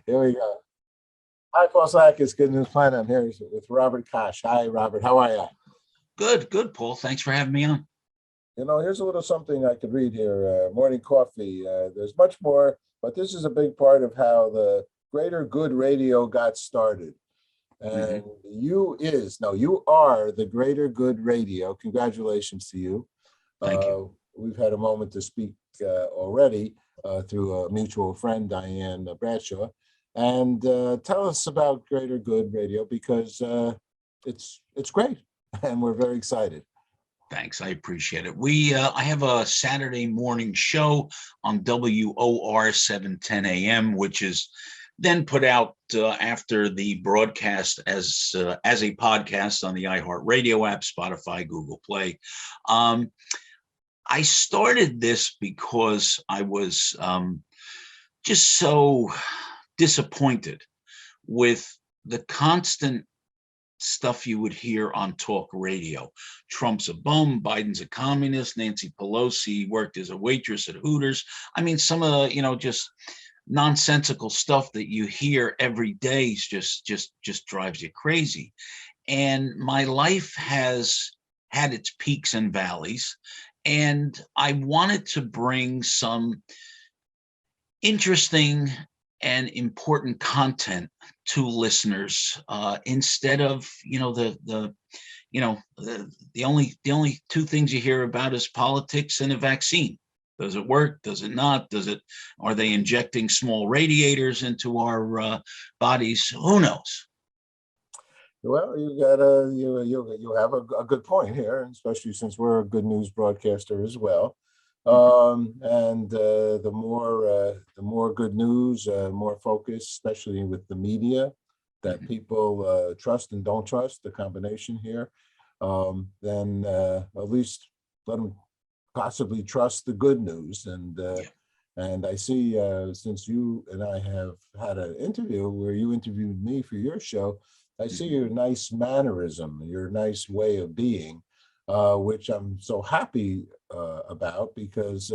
Here we go. Hi, Paul Sakis, Good News Planet. I'm here with Robert Kosch. Hi, Robert. How are you? Good, good, Paul. Thanks for having me on. Here's a little something I could read here. Morning coffee. There's much more, but this is a big part of how the greater good radio got started. And Hmm. you are the greater good radio. Congratulations to you. Thank you. Uh, we've had a moment to speak already through a mutual friend, Diane Bradshaw. And tell us about Greater Good Radio because it's great, and we're very excited. Thanks. I appreciate it. I have a Saturday morning show on WOR 710 AM, which is then put out after the broadcast as a podcast on the iHeartRadio app, Spotify, Google Play. Um, I started this because I was just so disappointed with the constant stuff you would hear on talk radio. Trump's a bum, Biden's a communist, Nancy Pelosi worked as a waitress at Hooters. I mean, some of the, just nonsensical stuff that you hear every day is just drives you crazy. And my life has had its peaks and valleys, and I wanted to bring some interesting and important content to listeners instead of the only two things you hear about is politics and a vaccine. Does it work? Does it not? Are they injecting small radiators into our bodies? Who knows? Well, you have a good point here, especially since we're a good news broadcaster as well. And the more good news, more focus, especially with the media that people trust and don't trust, the combination here, then at least let them possibly trust the good news. And I see since you and I have had an interview where you interviewed me for your show, I see your nice mannerism, your nice way of being, which I'm so happy about because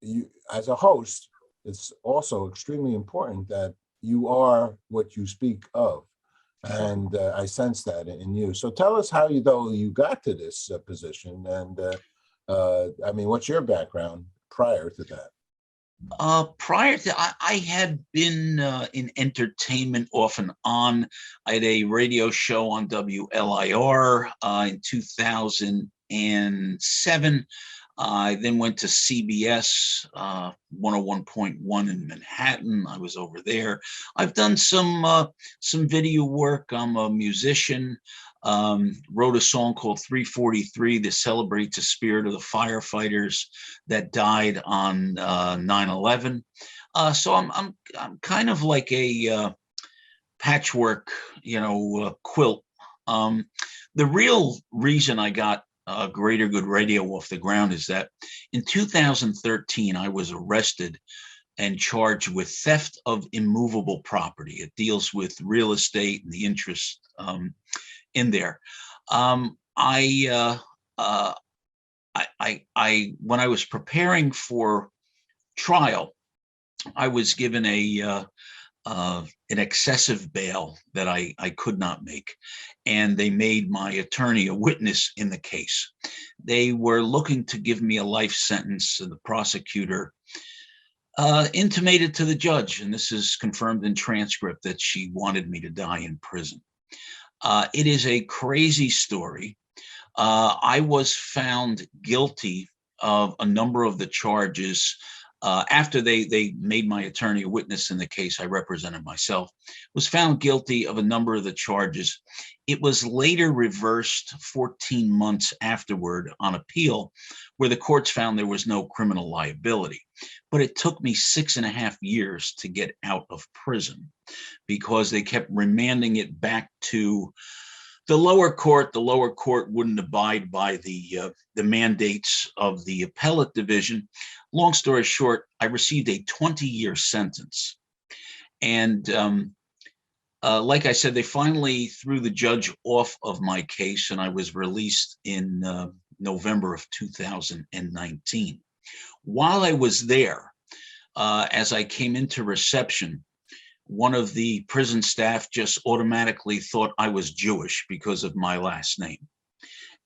you, as a host, it's also extremely important that you are what you speak of, and I sense that in you. So tell us how you got to this position, and I mean, what's your background prior to that? Prior to I had been in entertainment off and on. I had a radio show on WLIR in 2007. I then went to CBS 101.1 in Manhattan. I was over there. I've done some video work. I'm a musician. Wrote a song called 343 that celebrates the spirit of the firefighters that died on 9/11. So I'm kind of like a patchwork, quilt. The real reason I got Greater Good Radio off the ground is that in 2013 I was arrested and charged with theft of immovable property. It deals with real estate and the interest in there. I when I was preparing for trial, I was given an excessive bail that I could not make, and they made my attorney a witness in the case. They were looking to give me a life sentence, and the prosecutor intimated to the judge, and this is confirmed in transcript, that she wanted me to die in prison. It is a crazy story. I was found guilty of a number of the charges. After they made my attorney a witness in the case, I represented myself, was found guilty of a number of the charges. It was later reversed 14 months afterward on appeal, where the courts found there was no criminal liability. But it took me 6.5 years to get out of prison because they kept remanding it back to the lower court. The lower court wouldn't abide by the mandates of the appellate division. Long story short, I received a 20-year sentence. And like I said, they finally threw the judge off of my case, and I was released in November of 2019. While I was there, as I came into reception, one of the prison staff just automatically thought I was Jewish because of my last name.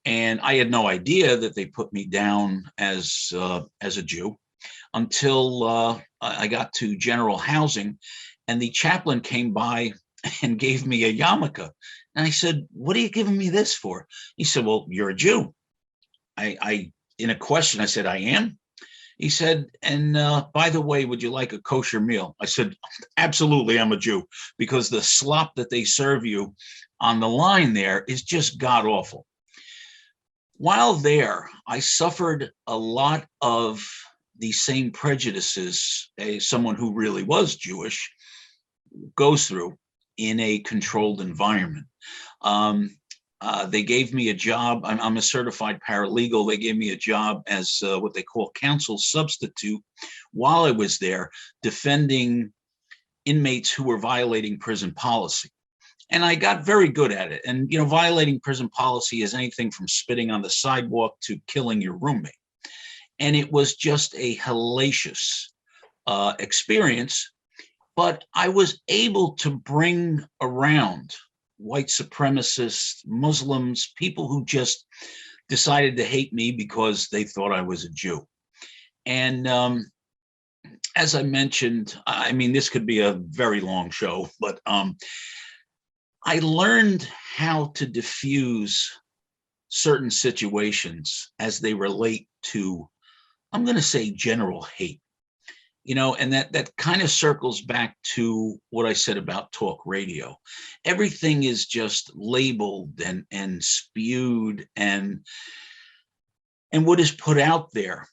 And I had no idea that they put me down as a Jew until I got to general housing, and the chaplain came by and gave me a yarmulke. And I said, "What are you giving me this for?" He said, "Well, you're a Jew." I in a question, I said, "I am." He said, "And by the way, would you like a kosher meal?" I said, "Absolutely, I'm a Jew," because the slop that they serve you on the line there is just god awful. While there, I suffered a lot of the same prejudices someone who really was Jewish goes through in a controlled environment. They gave me a job. I'm a certified paralegal. They gave me a job as what they call counsel substitute while I was there, defending inmates who were violating prison policy. And I got very good at it. And, violating prison policy is anything from spitting on the sidewalk to killing your roommate. And it was just a hellacious experience. But I was able to bring around white supremacists, Muslims, people who just decided to hate me because they thought I was a Jew. And as I mentioned, I mean, this could be a very long show, but I learned how to diffuse certain situations as they relate to, I'm going to say, general hate. And that kind of circles back to what I said about talk radio. Everything is just labeled and spewed, and what is put out there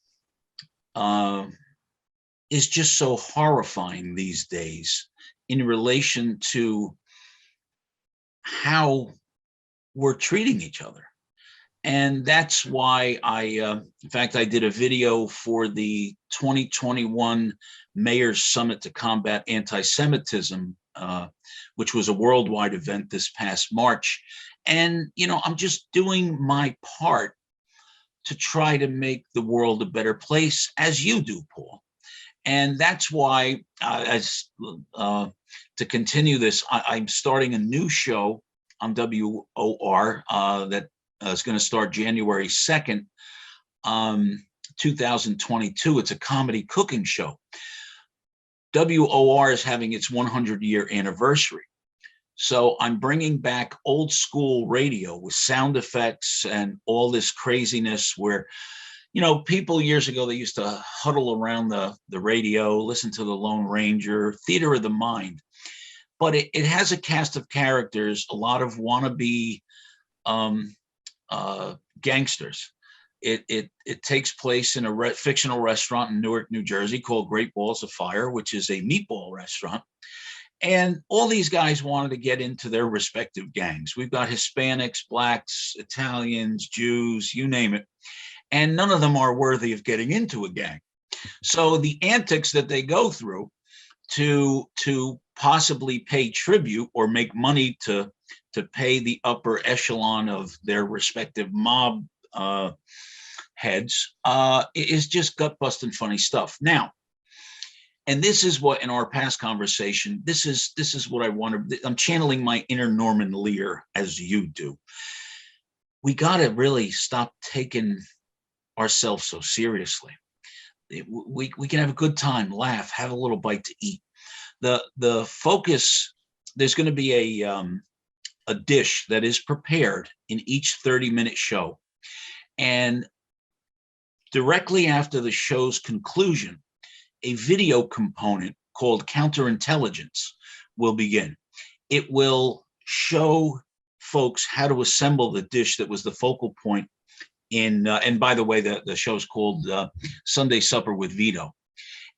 is just so horrifying these days in relation to how we're treating each other. And that's why in fact, I did a video for the 2021 Mayor's Summit to Combat Anti-Semitism, which was a worldwide event this past March. And, I'm just doing my part to try to make the world a better place, as you do, Paul. And that's why, to continue this, I'm starting a new show on WOR that is going to start January 2nd, 2022. It's a comedy cooking show. WOR is having its 100-year anniversary. So I'm bringing back old school radio with sound effects and all this craziness where, people years ago, they used to huddle around the radio, listen to the Lone Ranger, theater of the mind. But it has a cast of characters, a lot of wannabe gangsters. It takes place in a fictional restaurant in Newark, New Jersey called Great Balls of Fire, which is a meatball restaurant. And all these guys wanted to get into their respective gangs. We've got Hispanics, Blacks, Italians, Jews, you name it. And none of them are worthy of getting into a gang. So the antics that they go through to possibly pay tribute or make money to pay the upper echelon of their respective mob heads is just gut-busting funny stuff. Now, and this is what, in our past conversation, this is what I want to, I'm channeling my inner Norman Lear as you do. We got to really stop taking ourselves so seriously. We can have a good time, laugh, have a little bite to eat. The focus, there's going to be a dish that is prepared in each 30-minute show. And directly after the show's conclusion, a video component called counterintelligence will begin. It will show folks how to assemble the dish that was the focal point in, and by the way, the show's called Sunday Supper with Vito.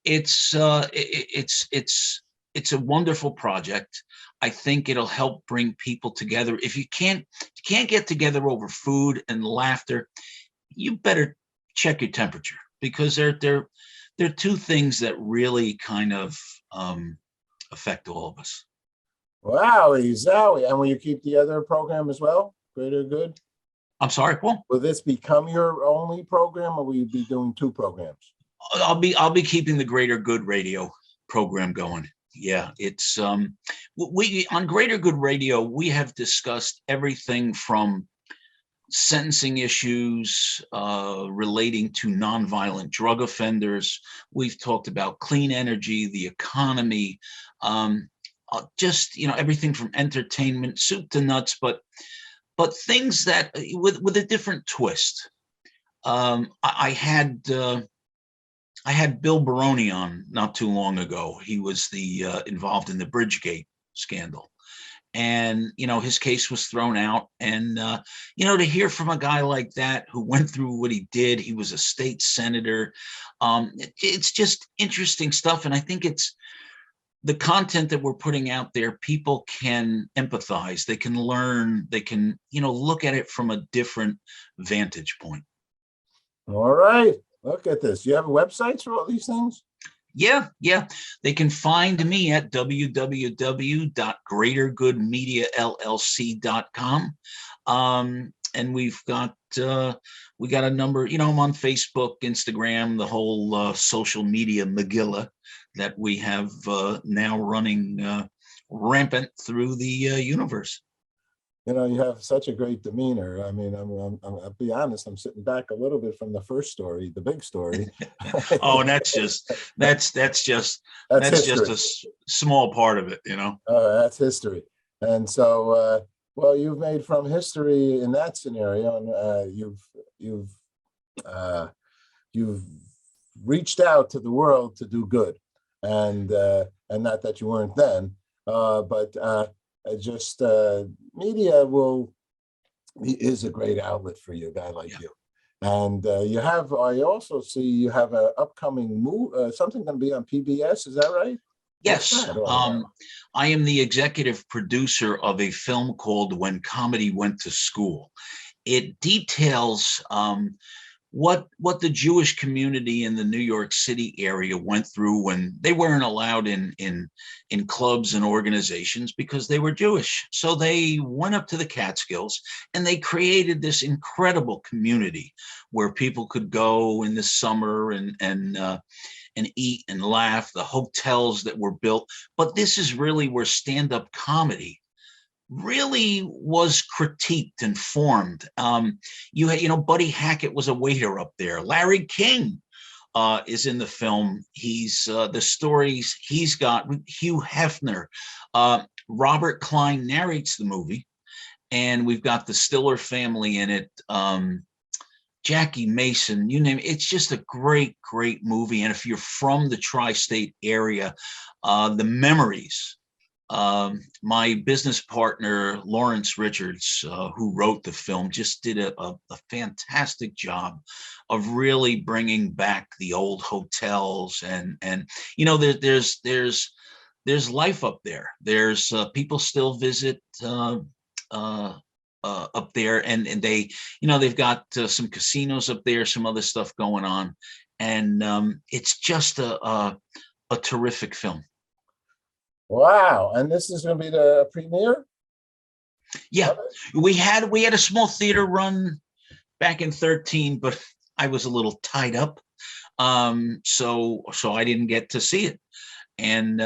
It's a wonderful project. I think it'll help bring people together. If you can't get together over food and laughter, you better check your temperature, because they're two things that really kind of affect all of us. Wowie zowie. And will you keep the other program as well? Greater Good? I'm sorry, Paul? Will this become your only program, or will you be doing two programs? I'll be keeping the Greater Good radio program going. Yeah, it's we on Greater Good Radio, we have discussed everything from sentencing issues relating to nonviolent drug offenders. We've talked about clean energy, the economy, just everything from entertainment, soup to nuts, but things that with a different twist. I had Bill Baroni on not too long ago. He was involved in the Bridgegate scandal. And, his case was thrown out. And, to hear from a guy like that who went through what he did, he was a state senator. It's just interesting stuff. And I think it's the content that we're putting out there. People can empathize, they can learn, they can, look at it from a different vantage point. All right. Look at this. You have websites for all these things? Yeah. They can find me at www.greatergoodmediallc.com. And we got a number, I'm on Facebook, Instagram, the whole social media megillah that we have now running rampant through the universe. You have such a great demeanor. I mean, I'll be honest, I'm sitting back a little bit from the first story, the big story. Oh, and that's just a small part of it, That's history. And so, well, you've made from history in that scenario, and you've reached out to the world to do good, and not that you weren't then, but just media is a great outlet for you, a guy like you. And I also see you have an upcoming something going to be on PBS. Is that right? Yes. I am the executive producer of a film called When Comedy Went to School. It details what the Jewish community in the New York City area went through when they weren't allowed in clubs and organizations because they were Jewish. So they went up to the Catskills and they created this incredible community where people could go in the summer and eat and laugh, the hotels that were built. But this is really where stand-up comedy really was critiqued and formed. You had, Buddy Hackett was a waiter up there. Larry King is in the film. He's the stories he's got. Hugh Hefner, Robert Klein narrates the movie, and we've got the Stiller family in it. Jackie Mason, you name it. It's just a great, great movie. And if you're from the tri-state area, the memories. My business partner, Lawrence Richards, who wrote the film, just did a fantastic job of really bringing back the old hotels and there's life up there. There's people still visit up there, and they they've got some casinos up there, some other stuff going on, and it's just a terrific film. Wow. And this is going to be the premiere? Yeah, we had a small theater run back in 2013, but I was a little tied up, so I didn't get to see it. And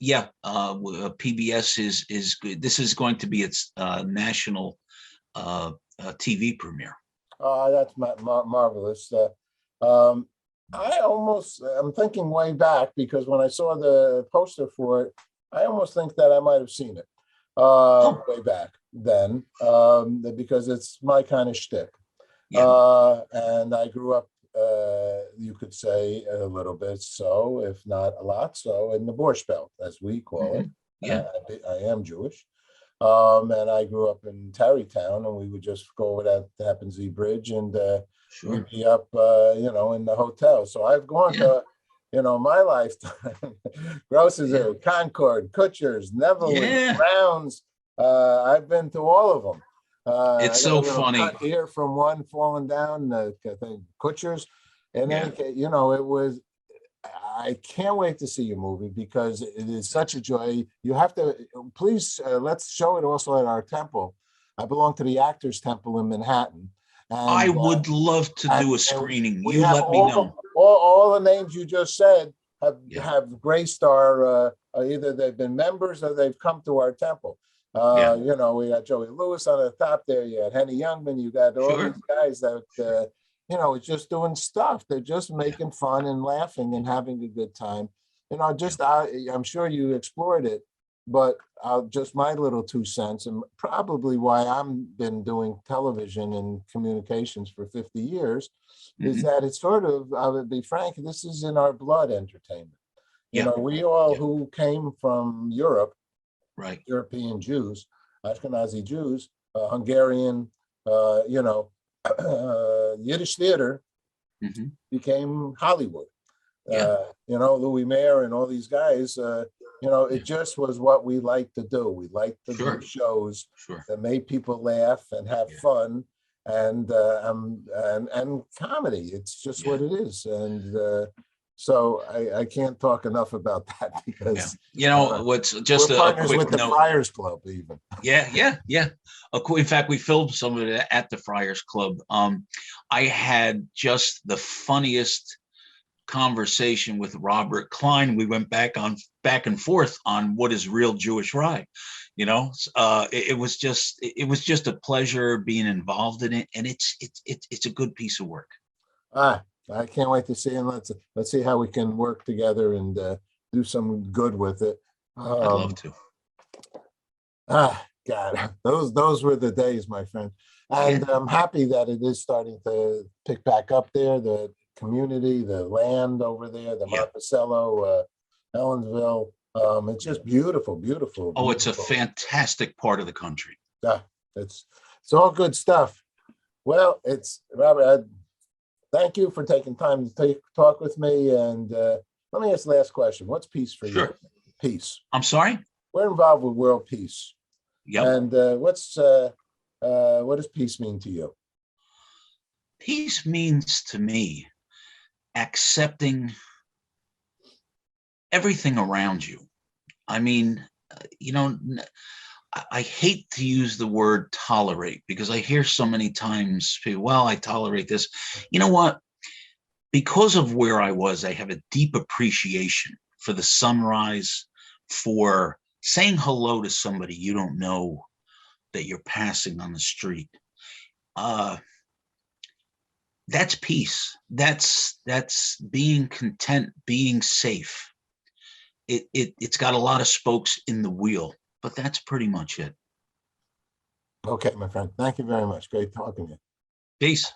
PBS is good. This is going to be its national TV premiere. That's marvelous. I'm thinking way back, because when I saw the poster for it, I almost think that I might have seen it way back then, because it's my kind of shtick. Yeah. And I grew up, you could say, a little bit so, if not a lot so, in the Borscht Belt, as we call it. Yeah. I am Jewish. And I grew up in Tarrytown, and we would just go over that Tappan Zee Bridge, and we'd be up, in the hotel. So I've gone to, my lifetime, Grosses, Concord, Kutcher's, Neville, Browns. I've been to all of them. It's so funny. Here from one falling down, I think Kutcher's. In any case, it was. I can't wait to see your movie, because it is such a joy. You have to please let's show it also at our temple. I belong to the Actors Temple in Manhattan. And, I would love to do a screening. You let me know. All the names you just said Yeah. have graced our, either they've been members or they've come to our temple. Yeah. You know, we got Joey Lewis on the top there. You had Henny Youngman. You got all Sure. these guys that, you know, it's just doing stuff. They're just making fun and laughing and having a good time. You know, just I'm sure you explored it, but just my little 2 cents, and probably why I've been doing television and communications for 50 years, is Mhm. that it's sort of, I would be frank, this is in our blood, entertainment. You Yeah. know, we all Yeah. who came from Europe, Right. European Jews, Ashkenazi Jews, Hungarian, you know, Yiddish theater Mhm. became Hollywood. Yeah. You know, Louis Mayer and all these guys, you know, it Yeah. just was what we like to do. We like to do Sure. shows Sure. that made people laugh and have Yeah. fun, and comedy. It's just Yeah. what it is. And so I can't talk enough about that Yeah. because You uh, know, what's we're just a partners quick with the note. Friars Club, even. Yeah, yeah, yeah. In fact, we filmed some of it at the Friars Club. I had just the funniest conversation with Robert Klein. We went back and forth on what is real Jewish rye. You know, it was just a pleasure being involved in it, and it's a good piece of work. Ah, I can't wait to see, and let's see how we can work together and do some good with it. I'd love Um, to. God, those were the days, my friend. Yeah, And I'm happy that it is starting to pick back up there. The community, the land over there, the yeah, Monticello, Ellensville. It's yeah. just beautiful, beautiful, Oh, it's a beautiful. fantastic part of the country. Ah, it's all good stuff. Well, it's Robert. Thank you for taking time to talk with me. And let me ask the last question. What's peace for you? Sure. Peace. I'm sorry. We're involved with world peace. Yep. And what does peace mean to you? Peace means to me accepting everything around you. I mean, you know, I hate to use the word tolerate because I hear so many times, well, I tolerate this. You know what? Because of where I was, I have a deep appreciation for the sunrise, for saying hello to somebody you don't know that you're passing on the street. Uh, that's peace. That's being content, being safe. It's got a lot of spokes in the wheel, but that's pretty much it. Okay, my friend. Thank you very much. Great talking to you. Peace.